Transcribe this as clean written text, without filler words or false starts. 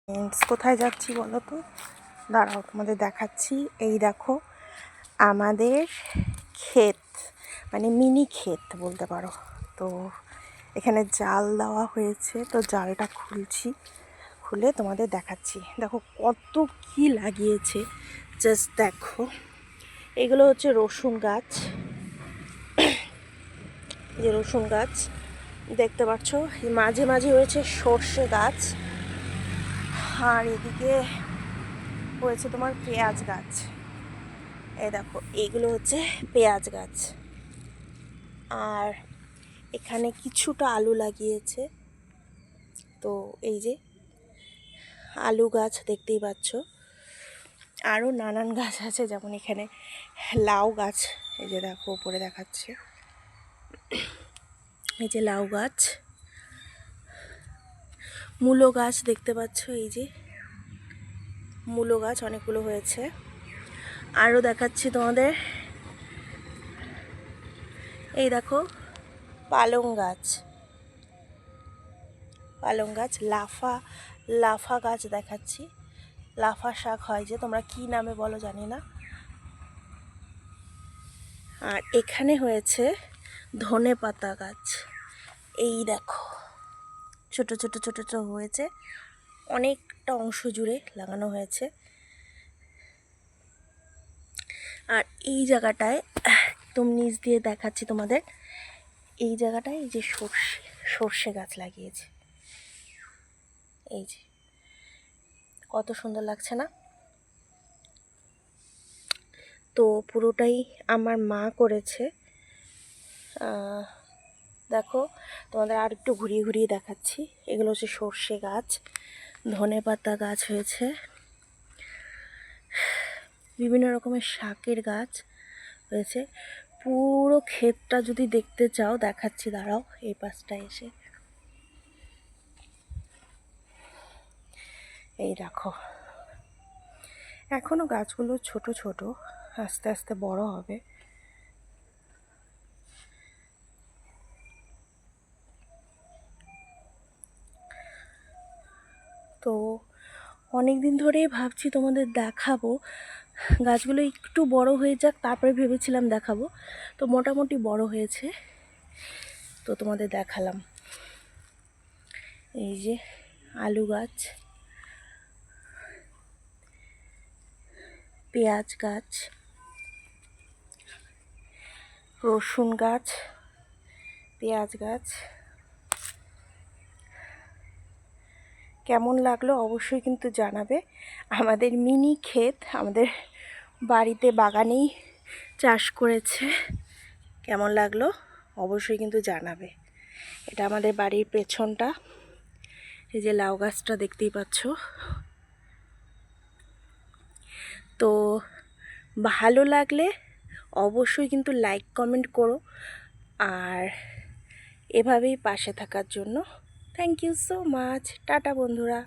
কোথায় যাচ্ছি বলো তো? দাঁড়াও, তোমাদের দেখাচ্ছি। এই দেখো আমাদের ক্ষেত, মানে মিনি ক্ষেত বলতে পারো। তো এখানে জাল দেওয়া হয়েছে, তো জালটা খুলছি, খুলে তোমাদের দেখাচ্ছি। দেখো কত কি লাগিয়েছে, জাস্ট দেখো। এগুলো হচ্ছে রসুন গাছ, যে রসুন গাছ দেখতে পাচ্ছ। মাঝে মাঝে হয়েছে সর্ষে গাছ, আর এদিকে হয়েছে তোমার পেঁয়াজ গাছ। এই দেখো এগুলো হচ্ছে পেঁয়াজ গাছ, আর এখানে কিছুটা আলু লাগিয়েছে। তো এই যে আলু গাছ দেখতেই পাচ্ছ, আরও নানান গাছ আছে, যেমন এখানে লাউ গাছ। এই যে দেখো উপরে দেখাচ্ছে, এই যে লাউ গাছ, মূলো গাছ দেখতে পাচ্ছ। এই যে মূলো গাছ অনেকগুলো হয়েছে। আরও দেখাচ্ছি তোমাদের, এই দেখো পালং গাছ, পালং গাছ, লাফা লাফা গাছ দেখাচ্ছি। লাফা শাক হয় যে, তোমরা কি নামে বলো জানি না। আর এখানে হয়েছে ধনে পাতা গাছ। এই দেখো ছোট ছোট ছোট ছোট হয়েছে, অনেকটা অংশ জুড়ে লাগানো হয়েছে। আর এই জায়গাটায় একদম নিচ দিয়ে দেখাচ্ছি তোমাদের, এই জায়গাটায় এই যে সর্ষে গাছ লাগিয়েছে। এই যে কত সুন্দর লাগছে না? তো পুরোটাই আমার মা করেছে। দেখো তোমাদের আর একটু ঘুরিয়ে ঘুরিয়ে দেখাচ্ছি। এগুলো হচ্ছে সর্ষে গাছ, ধনে পাতা গাছ হয়েছে, বিভিন্ন রকমের শাকের গাছ হয়েছে। পুরো ক্ষেতটা যদি দেখতে চাও দেখাচ্ছি, দাঁড়াও এই পাশটায় এসে। এই দেখো এখনো গাছগুলো ছোট ছোট, আস্তে আস্তে বড় হবে। তো অনেক দিন ধরেই ভাবছি তোমাদের দেখাবো, গাছগুলো একটু বড় হয়ে যাক তারপরে ভেবেছিলাম দেখাবো। তো মোটামুটি বড় হয়েছে, তো তোমাদের দেখালাম। এই যে আলু গাছ, পেঁয়াজ গাছ, রসুন গাছ, পেঁয়াজ গাছ। কেমন লাগলো অবশ্যই কিন্তু জানাবে। আমাদের মিনি ক্ষেত, আমাদের বাড়িতে বাগানেই চাষ করেছে। কেমন লাগলো অবশ্যই কিন্তু জানাবে। এটা আমাদের বাড়ির পেছনটা, এই যে লাউ গাছটা দেখতেই পাচ্ছ। তো ভালো লাগলে অবশ্যই কিন্তু লাইক কমেন্ট করো, আর এভাবেই পাশে থাকার জন্য thank you so much. Tata বন্ধুরা।